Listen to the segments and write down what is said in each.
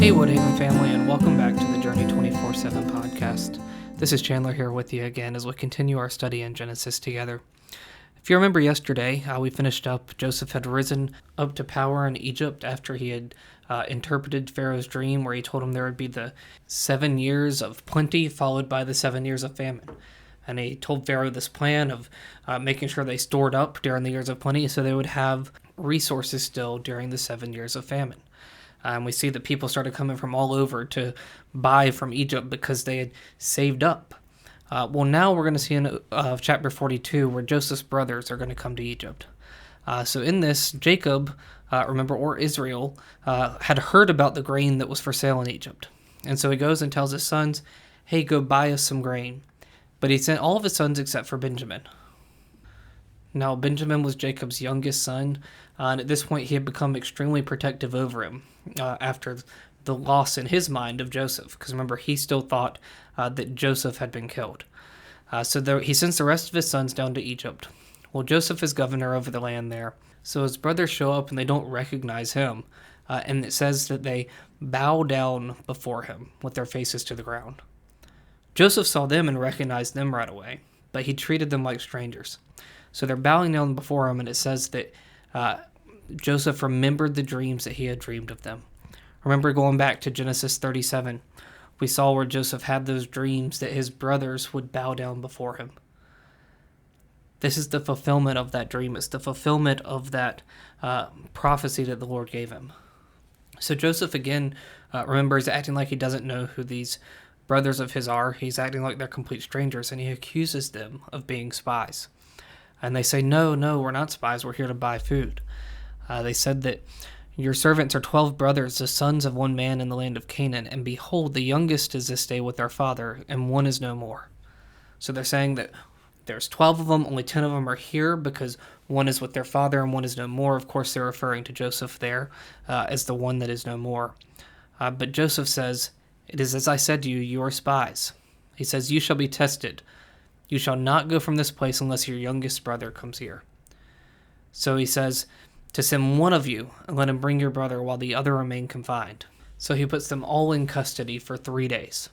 Hey Woodhaven family, and welcome back to the Journey 24/7 podcast. This is Chandler here with you again as we continue our study in Genesis together. If you remember yesterday, we finished up, Joseph had risen up to power in Egypt after he had interpreted Pharaoh's dream where he told him there would be the 7 years of plenty followed by the 7 years of famine. And he told Pharaoh this plan of making sure they stored up during the years of plenty so they would have resources still during the 7 years of famine. We see that people started coming from all over to buy from Egypt because they had saved up. Now we're going to see in chapter 42 where Joseph's brothers are going to come to Egypt. So in this, Jacob, or Israel, had heard about the grain that was for sale in Egypt. And so he goes and tells his sons, hey, go buy us some grain. But he sent all of his sons except for Benjamin. Now, Benjamin was Jacob's youngest son, and at this point he had become extremely protective over him after the loss in his mind of Joseph, because remember, he still thought that Joseph had been killed. He sends the rest of his sons down to Egypt. Well, Joseph is governor over the land there, so his brothers show up and they don't recognize him, and it says that they bow down before him with their faces to the ground. Joseph saw them and recognized them right away, but he treated them like strangers. So they're bowing down before him, and it says that Joseph remembered the dreams that he had dreamed of them. Remember going back to Genesis 37, we saw where Joseph had those dreams that his brothers would bow down before him. This is the fulfillment of that dream. It's the fulfillment of that prophecy that the Lord gave him. So Joseph, again, remember, is acting like he doesn't know who these brothers of his are. He's acting like they're complete strangers, and he accuses them of being spies. And they say, no, we're not spies. We're here to buy food. They said that your servants are 12 brothers, the sons of one man in the land of Canaan. And behold, the youngest is this day with their father, and one is no more. So they're saying that there's 12 of them, only 10 of them are here because one is with their father and one is no more. Of course, they're referring to Joseph there as the one that is no more. But Joseph says, it is as I said to you, you are spies. He says, you shall be tested. You shall not go from this place unless your youngest brother comes here. So he says to send one of you and let him bring your brother while the other remain confined. So he puts them all in custody for 3 days.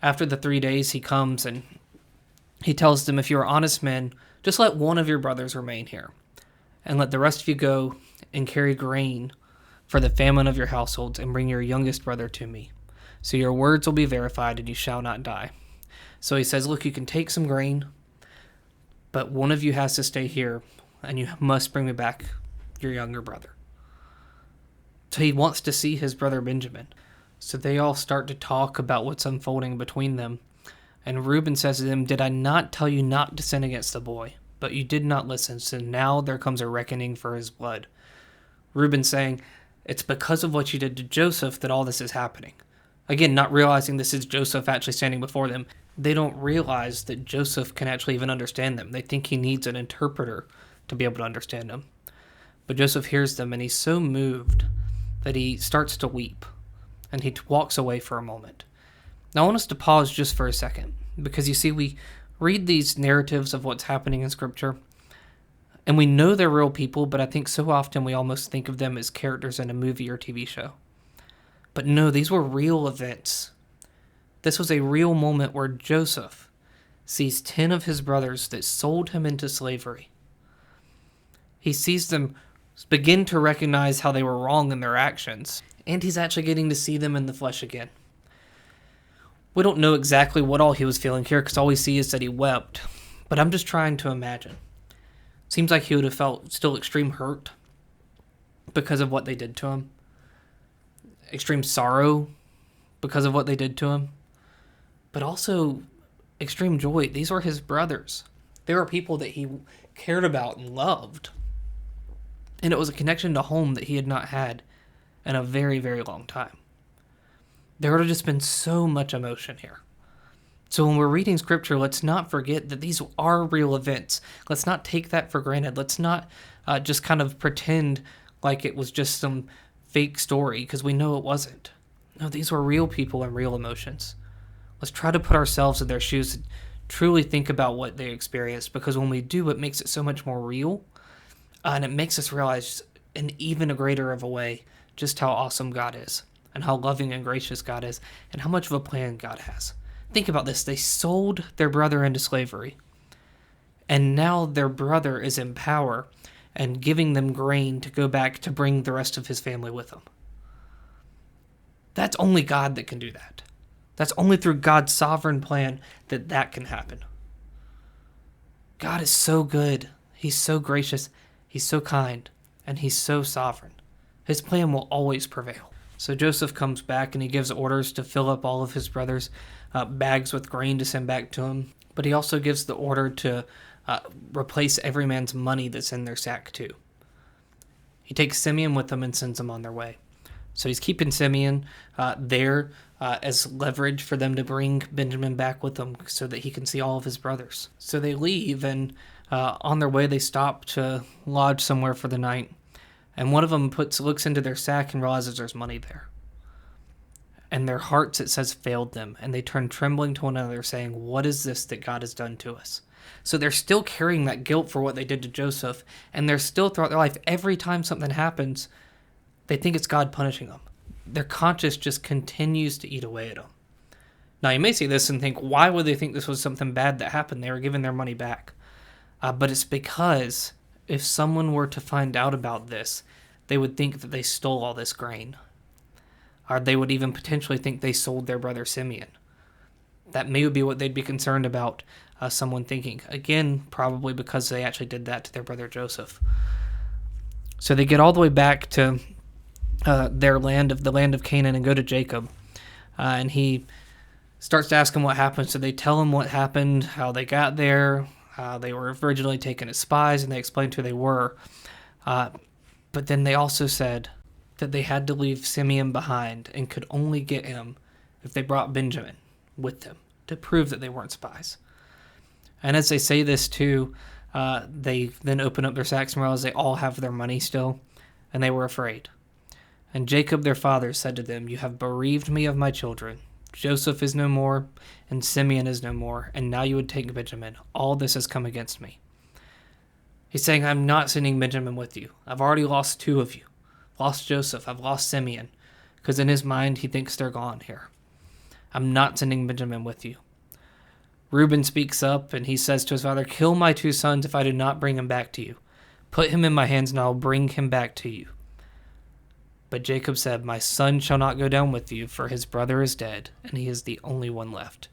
After the 3 days, he comes and he tells them, if you are honest men, just let one of your brothers remain here, and let the rest of you go and carry grain for the famine of your households, and bring your youngest brother to me. So your words will be verified, and you shall not die. So he says, look, you can take some grain, but one of you has to stay here, and you must bring me back your younger brother. So he wants to see his brother Benjamin. So they all start to talk about what's unfolding between them. And Reuben says to them, did I not tell you not to sin against the boy? But you did not listen, so now there comes a reckoning for his blood. Reuben saying, it's because of what you did to Joseph that all this is happening. Again, not realizing this is Joseph actually standing before them. They don't realize that Joseph can actually even understand them. They think he needs an interpreter to be able to understand them. But Joseph hears them, and he's so moved that he starts to weep, and he walks away for a moment. Now I want us to pause just for a second, because you see, we read these narratives of what's happening in Scripture, and we know they're real people, but I think so often we almost think of them as characters in a movie or TV show. But no, these were real events. This was a real moment where Joseph sees 10 of his brothers that sold him into slavery. He sees them begin to recognize how they were wrong in their actions, and he's actually getting to see them in the flesh again. We don't know exactly what all he was feeling here, because all we see is that he wept, but I'm just trying to imagine. Seems like he would have felt still extreme hurt because of what they did to him. Extreme sorrow because of what they did to him. But also extreme joy. These were his brothers. They were people that he cared about and loved. And it was a connection to home that he had not had in a very, very long time. There would have just been so much emotion here. So when we're reading Scripture, let's not forget that these are real events. Let's not take that for granted. Let's not just kind of pretend like it was just some fake story, because we know it wasn't. No, these were real people and real emotions. Let's try to put ourselves in their shoes and truly think about what they experienced, because when we do, it makes it so much more real, and it makes us realize in even a greater of a way just how awesome God is. and how loving and gracious God is, and how much of a plan God has. Think about this. They sold their brother into slavery, and now their brother is in power and giving them grain to go back to bring the rest of his family with him. That's only God that can do that. That's only through God's sovereign plan that can happen. God is so good. He's so gracious. He's so kind. And he's so sovereign. His plan will always prevail. So Joseph comes back and he gives orders to fill up all of his brothers' bags with grain to send back to him. But he also gives the order to replace every man's money that's in their sack too. He takes Simeon with him and sends them on their way. So he's keeping Simeon there as leverage for them to bring Benjamin back with them so that he can see all of his brothers. So they leave, and on their way they stop to lodge somewhere for the night. And one of them looks into their sack and realizes there's money there. And their hearts, it says, failed them, and they turn trembling to one another, saying, "What is this that God has done to us?" So they're still carrying that guilt for what they did to Joseph, and they're still, throughout their life, every time something happens, they think it's God punishing them. Their conscience just continues to eat away at them. Now, you may see this and think, why would they think this was something bad that happened? They were given their money back. But it's because if someone were to find out about this, they would think that they stole all this grain. Or they would even potentially think they sold their brother Simeon. That may be what they'd be concerned about, someone thinking. Again, probably because they actually did that to their brother Joseph. So they get all the way back to the land of Canaan, and go to Jacob. And he starts to ask him what happened. So they tell him what happened, how they got there. They were originally taken as spies, and they explained who they were. But then they also said that they had to leave Simeon behind and could only get him if they brought Benjamin with them to prove that they weren't spies. And as they say this too, they then open up their sacks and realize they all have their money still, and they were afraid. And Jacob their father said to them, "You have bereaved me of my children. Joseph is no more, and Simeon is no more, and now you would take Benjamin. All this has come against me." He's saying, I'm not sending Benjamin with you. I've already lost 2 of you. Lost Joseph. I've lost Simeon. Because in his mind, he thinks they're gone here. I'm not sending Benjamin with you. Reuben speaks up, and he says to his father, "Kill my 2 sons if I do not bring him back to you. Put him in my hands, and I will bring him back to you." But Jacob said, "My son shall not go down with you, for his brother is dead, and he is the only one left.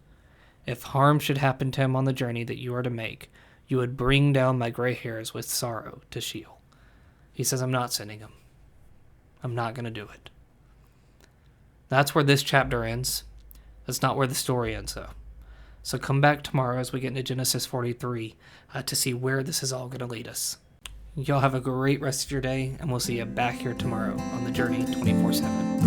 If harm should happen to him on the journey that you are to make, you would bring down my gray hairs with sorrow to Sheol." He says, I'm not sending him. I'm not going to do it. That's where this chapter ends. That's not where the story ends, though. So come back tomorrow as we get into Genesis 43 to see where this is all going to lead us. Y'all have a great rest of your day, and we'll see you back here tomorrow on The Journey 24/7.